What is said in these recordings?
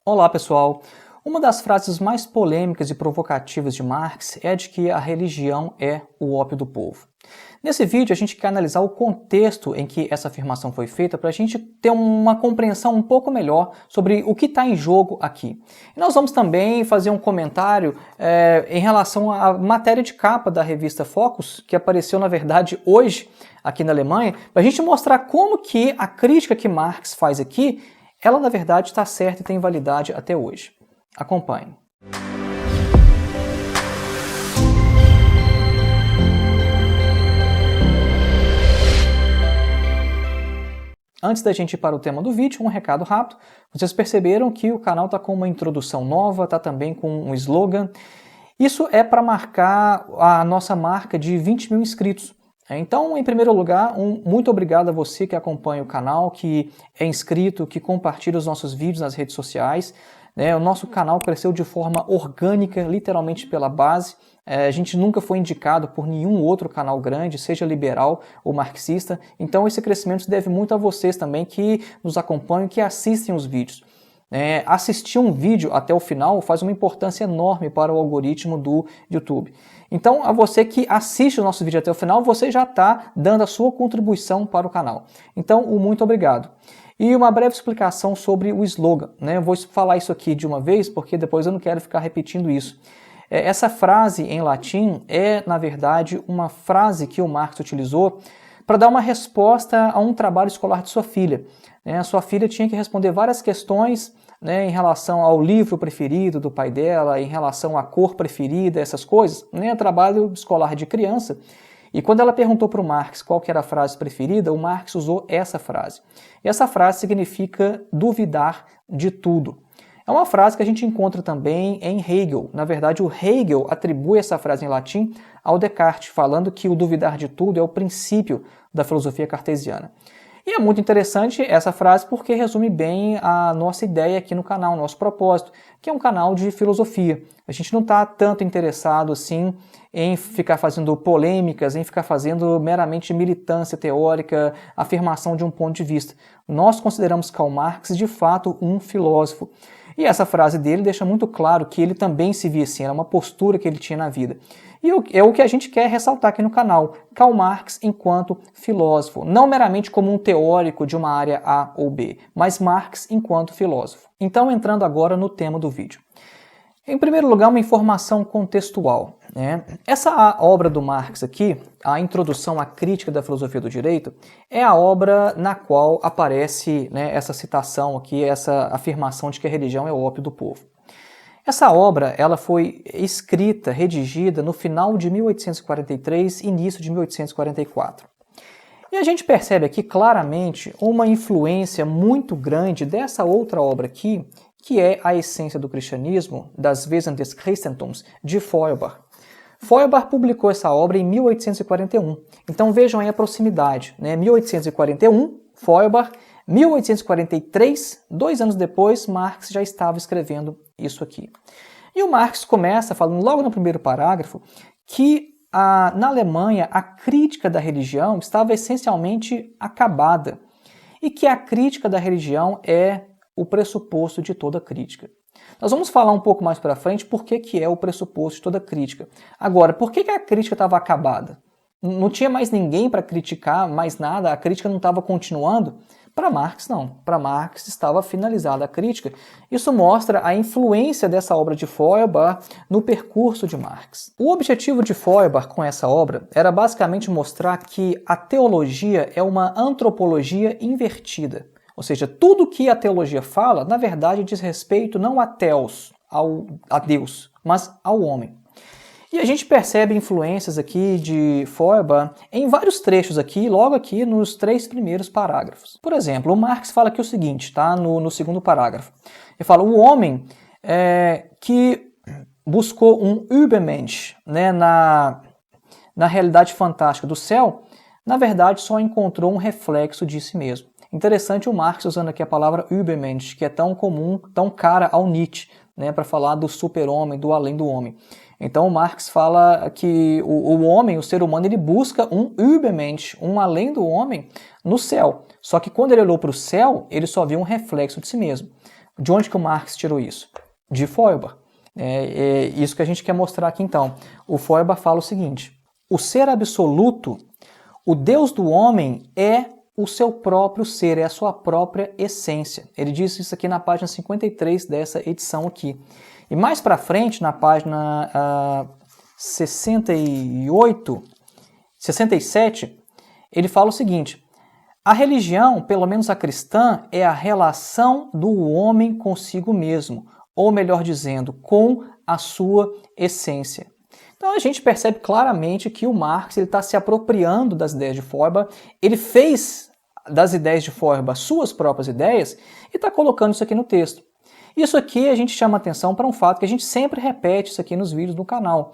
Olá, pessoal! Uma das frases mais polêmicas e provocativas de Marx é a de que a religião é o ópio do povo. Nesse vídeo, a gente quer analisar o contexto em que essa afirmação foi feita para a gente ter uma compreensão um pouco melhor sobre o que está em jogo aqui. E nós vamos também fazer um comentário em relação à matéria de capa da revista Focus, que apareceu, na verdade, hoje aqui na Alemanha, para a gente mostrar como que a crítica que Marx faz aqui ela, na verdade, está certa e tem validade até hoje. Acompanhe. Antes da gente ir para o tema do vídeo, um recado rápido. Vocês perceberam que o canal está com uma introdução nova, está também com um slogan. Isso é para marcar a nossa marca de 20 mil inscritos. Então, em primeiro lugar, muito obrigado a você que acompanha o canal, que é inscrito, que compartilha os nossos vídeos nas redes sociais. O nosso canal cresceu de forma orgânica, literalmente pela base. A gente nunca foi indicado por nenhum outro canal grande, seja liberal ou marxista. Então, esse crescimento se deve muito a vocês também que nos acompanham, que assistem os vídeos. Assistir um vídeo até o final faz uma importância enorme para o algoritmo do YouTube. Então, a você que assiste o nosso vídeo até o final, você já está dando a sua contribuição para o canal. Então, muito obrigado. E uma breve explicação sobre o slogan. Eu vou falar isso aqui de uma vez, porque depois eu não quero ficar repetindo isso. Essa frase em latim é, na verdade, uma frase que o Marx utilizou para dar uma resposta a um trabalho escolar de sua filha. A sua filha tinha que responder várias questões em relação ao livro preferido do pai dela, em relação à cor preferida, essas coisas. Trabalho escolar de criança. E quando ela perguntou para o Marx qual que era a frase preferida, o Marx usou essa frase. E essa frase significa duvidar de tudo. É uma frase que a gente encontra também em Hegel. Na verdade, o Hegel atribui essa frase em latim ao Descartes, falando que o duvidar de tudo é o princípio da filosofia cartesiana. E é muito interessante essa frase porque resume bem a nossa ideia aqui no canal, o nosso propósito, que é um canal de filosofia. A gente não está tanto interessado assim em ficar fazendo polêmicas, em ficar fazendo meramente militância teórica, afirmação de um ponto de vista. Nós consideramos Karl Marx de fato um filósofo. E essa frase dele deixa muito claro que ele também se via assim, era uma postura que ele tinha na vida. E é o que a gente quer ressaltar aqui no canal, Karl Marx enquanto filósofo, não meramente como um teórico de uma área A ou B, mas Marx enquanto filósofo. Então, entrando agora no tema do vídeo. Em primeiro lugar, uma informação contextual. Essa obra do Marx aqui, a Introdução à Crítica da Filosofia do Direito, é a obra na qual aparece essa citação aqui, essa afirmação de que a religião é o ópio do povo. Essa obra ela foi escrita, redigida no final de 1843, início de 1844. E a gente percebe aqui claramente uma influência muito grande dessa outra obra aqui, que é A Essência do Cristianismo, das Wesen des Christentums, de Feuerbach. Feuerbach publicou essa obra em 1841. Então vejam aí a proximidade. 1841, Feuerbach, 1843, 2 anos depois, Marx já estava escrevendo isso aqui. E o Marx começa falando logo no primeiro parágrafo que na Alemanha a crítica da religião estava essencialmente acabada e que a crítica da religião é o pressuposto de toda crítica. Nós vamos falar um pouco mais para frente por que é o pressuposto de toda crítica. Agora, por que a crítica estava acabada? Não tinha mais ninguém para criticar, mais nada, a crítica não estava continuando? Para Marx, não. Para Marx estava finalizada a crítica. Isso mostra a influência dessa obra de Feuerbach no percurso de Marx. O objetivo de Feuerbach com essa obra era basicamente mostrar que a teologia é uma antropologia invertida. Ou seja, tudo que a teologia fala, na verdade, diz respeito não a Theos, a Deus, mas ao homem. E a gente percebe influências aqui de Feuerbach em vários trechos aqui, logo aqui nos 3 primeiros parágrafos. Por exemplo, o Marx fala aqui o seguinte, tá? No segundo parágrafo. Ele fala, o homem que buscou um Übermensch na realidade fantástica do céu, na verdade só encontrou um reflexo de si mesmo. Interessante o Marx usando aqui a palavra Übermensch, que é tão comum, tão cara ao Nietzsche, para falar do super-homem, do além do homem. Então Marx fala que o homem, o ser humano, ele busca um Übermensch, um além do homem, no céu. Só que quando ele olhou para o céu, ele só viu um reflexo de si mesmo. De onde que o Marx tirou isso? De Feuerbach. É isso que a gente quer mostrar aqui então. O Feuerbach fala o seguinte: o ser absoluto, o Deus do homem, é o seu próprio ser, é a sua própria essência. Ele diz isso aqui na página 53 dessa edição aqui. E mais para frente, na página 67, ele fala o seguinte: a religião, pelo menos a cristã, é a relação do homem consigo mesmo, ou melhor dizendo, com a sua essência. Então a gente percebe claramente que o Marx está se apropriando das ideias de Feuerbach, ele fez das ideias de Feuerbach suas próprias ideias e está colocando isso aqui no texto. Isso aqui a gente chama atenção para um fato que a gente sempre repete isso aqui nos vídeos do canal.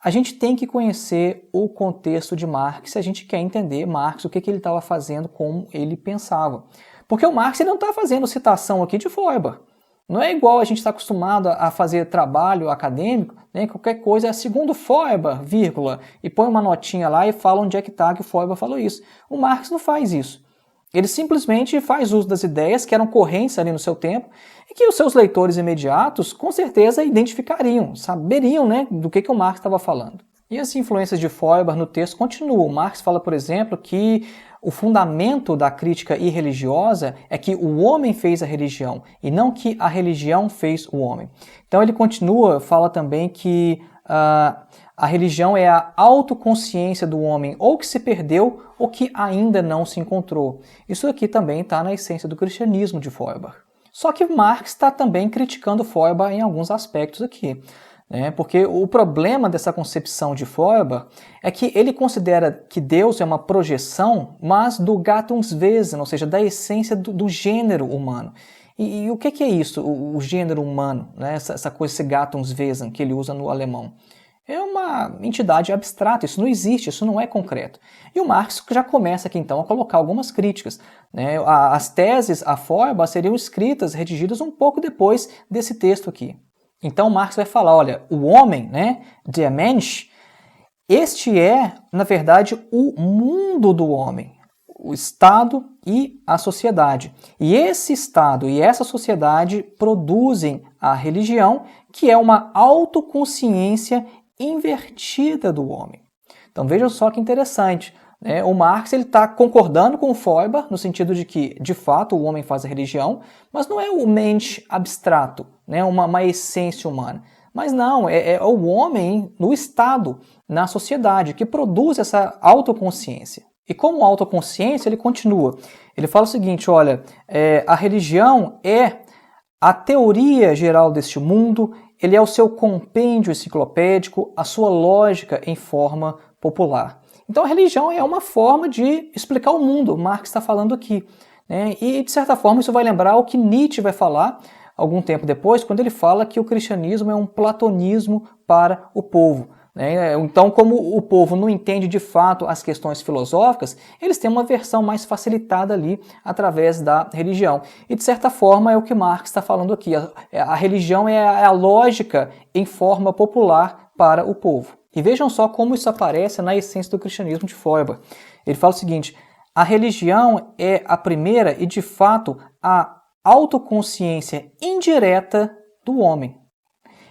A gente tem que conhecer o contexto de Marx se a gente quer entender Marx, o que ele estava fazendo, como ele pensava. Porque o Marx ele não está fazendo citação aqui de Feuerbach. Não é igual a gente está acostumado a fazer trabalho acadêmico, né? Qualquer coisa é segundo Feuerbach, vírgula, e põe uma notinha lá e fala onde é que está que o Feuerbach falou isso. O Marx não faz isso. Ele simplesmente faz uso das ideias que eram correntes ali no seu tempo e que os seus leitores imediatos com certeza identificariam, saberiam, né, do que o Marx estava falando. E as influências de Feuerbach no texto continuam. Marx fala, por exemplo, que o fundamento da crítica irreligiosa é que o homem fez a religião e não que a religião fez o homem. Então ele continua, fala também que a religião é a autoconsciência do homem, ou que se perdeu, ou que ainda não se encontrou. Isso aqui também está na essência do cristianismo de Feuerbach. Só que Marx está também criticando Feuerbach em alguns aspectos aqui, né? Porque o problema dessa concepção de Feuerbach é que ele considera que Deus é uma projeção, mas do Gattungswesen, ou seja, da essência do gênero humano. E o que é isso, o gênero humano, né? Essa coisa, esse Gattungswesen que ele usa no alemão? É uma entidade abstrata, isso não existe, isso não é concreto. E o Marx já começa aqui então a colocar algumas críticas, né? As teses a Feuerbach seriam escritas, redigidas um pouco depois desse texto aqui. Então Marx vai falar, olha, o homem, né, der Mensch, este é, na verdade, o mundo do homem, o Estado e a sociedade. E esse Estado e essa sociedade produzem a religião, que é uma autoconsciência invertida do homem. Então vejam só que interessante, né? O Marx está concordando com o Feuerbach no sentido de que, de fato, o homem faz a religião, mas não é o Mensch abstrato, né? uma essência humana. Mas não, é o homem no Estado, na sociedade, que produz essa autoconsciência. E como autoconsciência, ele continua. Ele fala o seguinte, olha, a religião é a teoria geral deste mundo, ele é o seu compêndio enciclopédico, a sua lógica em forma popular. Então a religião é uma forma de explicar o mundo, o Marx está falando aqui, né? E de certa forma isso vai lembrar o que Nietzsche vai falar algum tempo depois, quando ele fala que o cristianismo é um platonismo para o povo. Então, como o povo não entende de fato as questões filosóficas, eles têm uma versão mais facilitada ali através da religião. E de certa forma é o que Marx está falando aqui. A religião é a lógica em forma popular para o povo. E vejam só como isso aparece na essência do cristianismo de Feuerbach. Ele fala o seguinte, a religião é a primeira e de fato a autoconsciência indireta do homem.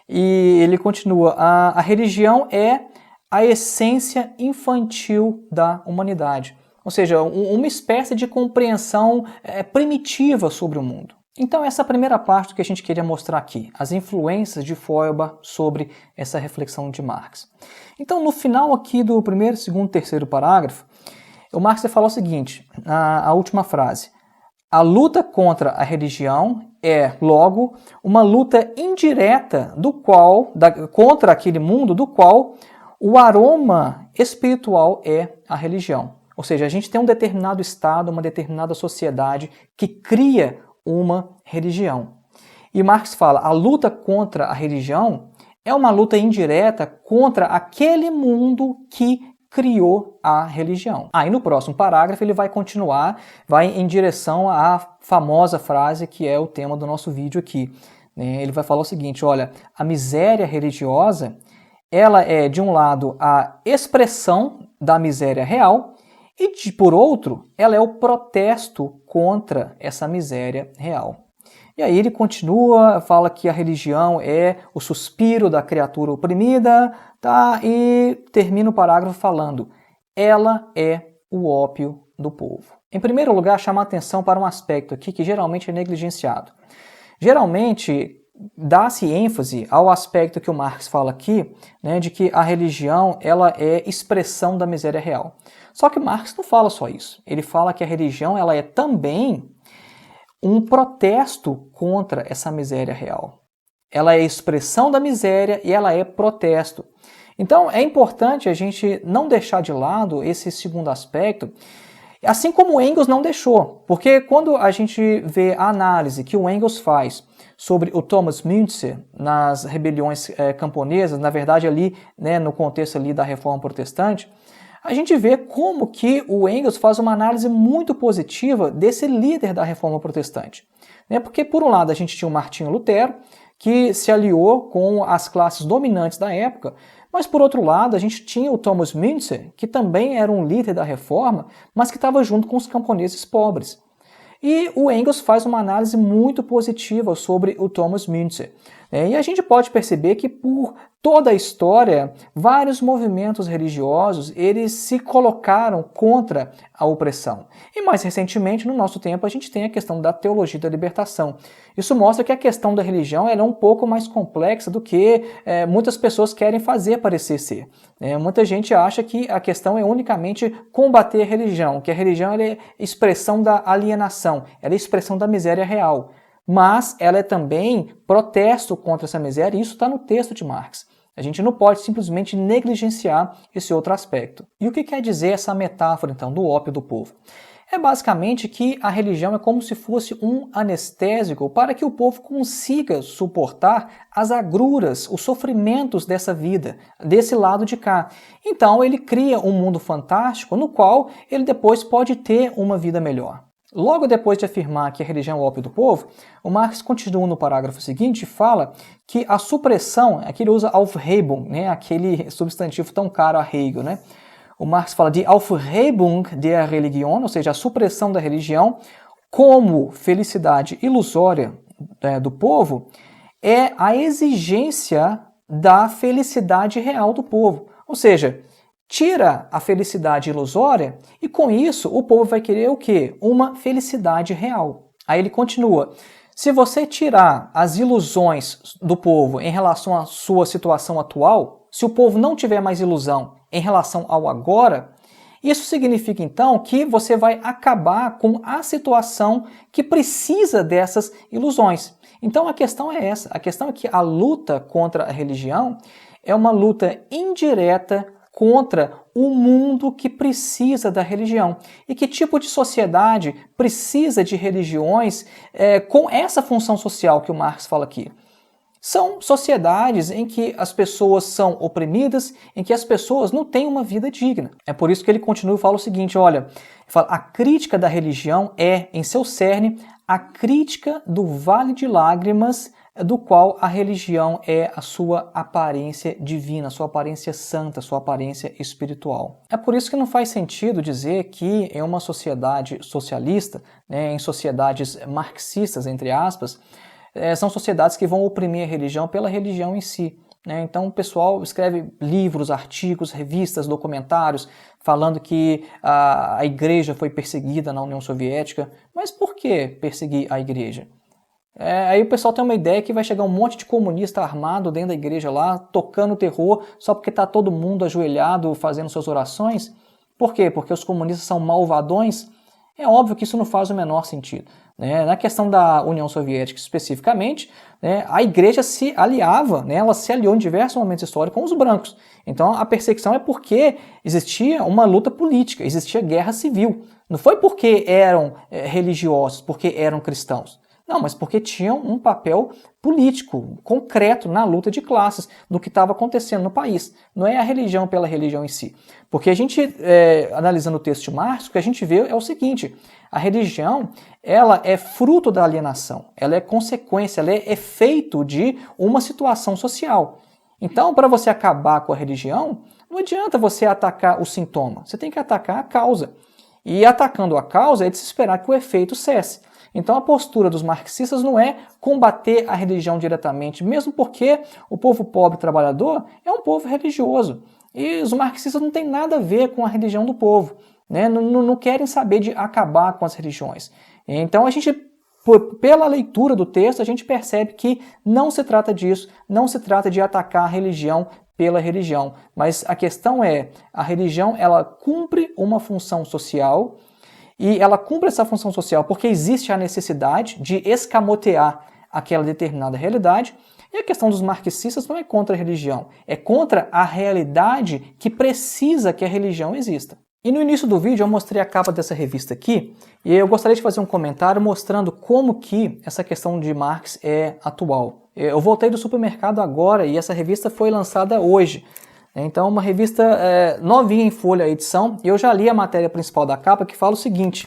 E ele continua, a religião é a essência infantil da humanidade. Ou seja, uma espécie de compreensão primitiva sobre o mundo. Então essa é a primeira parte que a gente queria mostrar aqui, as influências de Feuerbach sobre essa reflexão de Marx. Então no final aqui do primeiro, segundo, terceiro parágrafo, o Marx vai falar o seguinte, a última frase, a luta contra a religião é, logo, uma luta indireta contra aquele mundo do qual o aroma espiritual é a religião. Ou seja, a gente tem um determinado estado, uma determinada sociedade que cria uma religião. E Marx fala, a luta contra a religião é uma luta indireta contra aquele mundo que criou a religião. Aí no próximo parágrafo ele vai continuar, vai em direção à famosa frase que é o tema do nosso vídeo aqui. Ele vai falar o seguinte, olha, a miséria religiosa, ela é de um lado a expressão da miséria real e por outro, ela é o protesto contra essa miséria real. E aí ele continua, fala que a religião é o suspiro da criatura oprimida, tá? E termina o parágrafo falando: ela é o ópio do povo. Em primeiro lugar, chama a atenção para um aspecto aqui que geralmente é negligenciado. Geralmente, dá-se ênfase ao aspecto que o Marx fala aqui, né, de que a religião ela é expressão da miséria real. Só que Marx não fala só isso. Ele fala que a religião ela é também um protesto contra essa miséria real. Ela é expressão da miséria e ela é protesto. Então é importante a gente não deixar de lado esse segundo aspecto, assim como o Engels não deixou, porque quando a gente vê a análise que o Engels faz sobre o Thomas Müntzer nas rebeliões camponesas, na verdade ali, né, no contexto ali da Reforma Protestante, a gente vê como que o Engels faz uma análise muito positiva desse líder da Reforma Protestante. Porque, por um lado, a gente tinha o Martinho Lutero, que se aliou com as classes dominantes da época, mas, por outro lado, a gente tinha o Thomas Müntzer, que também era um líder da Reforma, mas que estava junto com os camponeses pobres. E o Engels faz uma análise muito positiva sobre o Thomas Müntzer. E a gente pode perceber que por toda a história, vários movimentos religiosos eles se colocaram contra a opressão. E mais recentemente, no nosso tempo, a gente tem a questão da teologia da libertação. Isso mostra que a questão da religião é um pouco mais complexa do que muitas pessoas querem fazer parecer ser. Muita gente acha que a questão é unicamente combater a religião, que a religião é expressão da alienação, ela é expressão da miséria real. Mas ela é também protesto contra essa miséria, e isso está no texto de Marx. A gente não pode simplesmente negligenciar esse outro aspecto. E o que quer dizer essa metáfora, então, do ópio do povo? É basicamente que a religião é como se fosse um anestésico para que o povo consiga suportar as agruras, os sofrimentos dessa vida, desse lado de cá. Então ele cria um mundo fantástico no qual ele depois pode ter uma vida melhor. Logo depois de afirmar que a religião é o ópio do povo, o Marx continua no parágrafo seguinte e fala que a supressão, aqui ele usa Aufhebung, né, aquele substantivo tão caro a Hegel, né? O Marx fala de Aufhebung der Religion, ou seja, a supressão da religião como felicidade ilusória do povo, é a exigência da felicidade real do povo. Ou seja, tira a felicidade ilusória e com isso o povo vai querer o quê? Uma felicidade real. Aí ele continua: se você tirar as ilusões do povo em relação à sua situação atual, se o povo não tiver mais ilusão em relação ao agora, isso significa então que você vai acabar com a situação que precisa dessas ilusões. Então a questão é essa, a questão é que a luta contra a religião é uma luta indireta contra o mundo que precisa da religião. E que tipo de sociedade precisa de religiões com essa função social que o Marx fala aqui? São sociedades em que as pessoas são oprimidas, em que as pessoas não têm uma vida digna. É por isso que ele continua e fala o seguinte, olha, a crítica da religião é, em seu cerne, a crítica do vale de lágrimas do qual a religião é a sua aparência divina, a sua aparência santa, a sua aparência espiritual. É por isso que não faz sentido dizer que em uma sociedade socialista, em sociedades marxistas, entre aspas, são sociedades que vão oprimir a religião pela religião em si. Então o pessoal escreve livros, artigos, revistas, documentários, falando que a igreja foi perseguida na União Soviética. Mas por que perseguir a igreja? Aí o pessoal tem uma ideia que vai chegar um monte de comunista armado dentro da igreja lá, tocando terror, só porque está todo mundo ajoelhado fazendo suas orações. Por quê? Porque os comunistas são malvadões? É óbvio que isso não faz o menor sentido. Na questão da União Soviética especificamente, a igreja se aliava, ela se aliou em diversos momentos históricos com os brancos. Então a perseguição é porque existia uma luta política, existia guerra civil. Não foi porque eram religiosos, porque eram cristãos. Não, mas porque tinham um papel político, concreto, na luta de classes, do que estava acontecendo no país. Não é a religião pela religião em si. Porque a gente, analisando o texto de Marx, o que a gente vê é o seguinte, a religião, ela é fruto da alienação, ela é consequência, ela é efeito de uma situação social. Então, para você acabar com a religião, não adianta você atacar o sintoma, você tem que atacar a causa. E atacando a causa é de se esperar que o efeito cesse. Então a postura dos marxistas não é combater a religião diretamente, mesmo porque o povo pobre trabalhador é um povo religioso. E os marxistas não têm nada a ver com a religião do povo, né? Não querem saber de acabar com as religiões. Então a gente, pela leitura do texto, a gente percebe que não se trata disso, não se trata de atacar a religião pela religião, mas a questão é, a religião ela cumpre uma função social, e ela cumpre essa função social porque existe a necessidade de escamotear aquela determinada realidade. E a questão dos marxistas não é contra a religião, é contra a realidade que precisa que a religião exista. E no início do vídeo eu mostrei a capa dessa revista aqui, e eu gostaria de fazer um comentário mostrando como que essa questão de Marx é atual. Eu voltei do supermercado agora e essa revista foi lançada hoje. Então, uma revista novinha em folha, a edição, e eu já li a matéria principal da capa que fala o seguinte,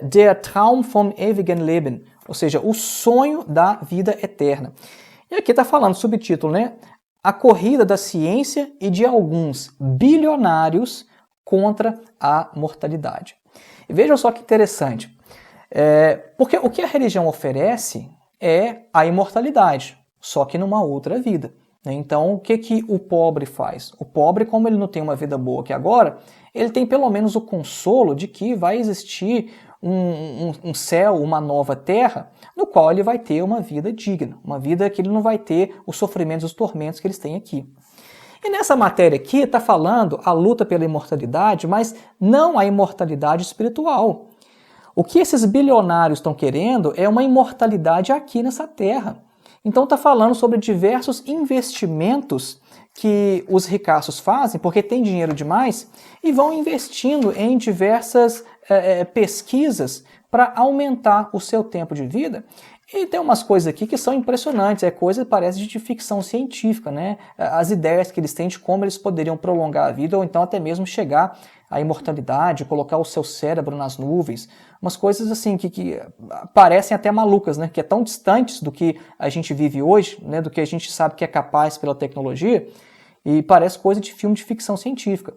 Der Traum vom ewigen Leben, ou seja, o sonho da vida eterna. E aqui está falando, subtítulo, né? A corrida da ciência e de alguns bilionários contra a mortalidade. E vejam só que interessante, porque o que a religião oferece é a imortalidade, só que numa outra vida. Então, o que o pobre faz? O pobre, como ele não tem uma vida boa aqui agora, ele tem pelo menos o consolo de que vai existir um céu, uma nova terra, no qual ele vai ter uma vida digna, uma vida que ele não vai ter os sofrimentos, os tormentos que eles têm aqui. E nessa matéria aqui está falando a luta pela imortalidade, mas não a imortalidade espiritual. O que esses bilionários estão querendo é uma imortalidade aqui nessa terra. Então está falando sobre diversos investimentos que os ricaços fazem, porque tem dinheiro demais, e vão investindo em diversas pesquisas para aumentar o seu tempo de vida. E tem umas coisas aqui que são impressionantes, coisa que parece de ficção científica, né? As ideias que eles têm de como eles poderiam prolongar a vida, ou então até mesmo chegar à imortalidade, colocar o seu cérebro nas nuvens, umas coisas assim que parecem até malucas, né? Que é tão distantes do que a gente vive hoje, né? Do que a gente sabe que é capaz pela tecnologia, e parece coisa de filme de ficção científica.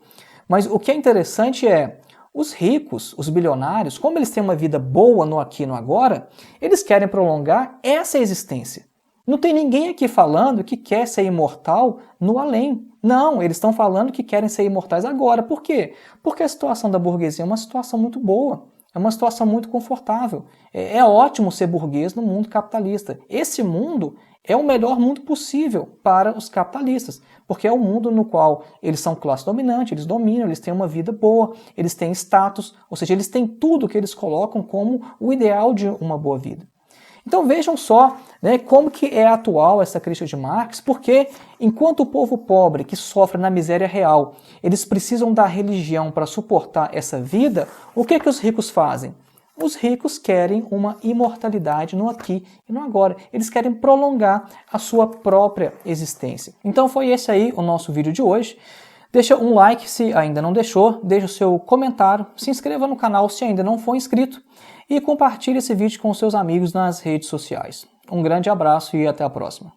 Mas o que é interessante é, os ricos, os bilionários, como eles têm uma vida boa no aqui e no agora, eles querem prolongar essa existência. Não tem ninguém aqui falando que quer ser imortal no além. Não, eles estão falando que querem ser imortais agora. Por quê? Porque a situação da burguesia é uma situação muito boa, é uma situação muito confortável. É ótimo ser burguês no mundo capitalista. Esse mundo é o melhor mundo possível para os capitalistas, porque é o mundo no qual eles são classe dominante, eles dominam, eles têm uma vida boa, eles têm status, ou seja, eles têm tudo que eles colocam como o ideal de uma boa vida. Então vejam só, né, como que é atual essa crítica de Marx, porque enquanto o povo pobre que sofre na miséria real, eles precisam da religião para suportar essa vida, o que os ricos fazem? Os ricos querem uma imortalidade no aqui e no agora. Eles querem prolongar a sua própria existência. Então foi esse aí o nosso vídeo de hoje. Deixa um like se ainda não deixou, deixa o seu comentário, se inscreva no canal se ainda não for inscrito e compartilhe esse vídeo com seus amigos nas redes sociais. Um grande abraço e até a próxima.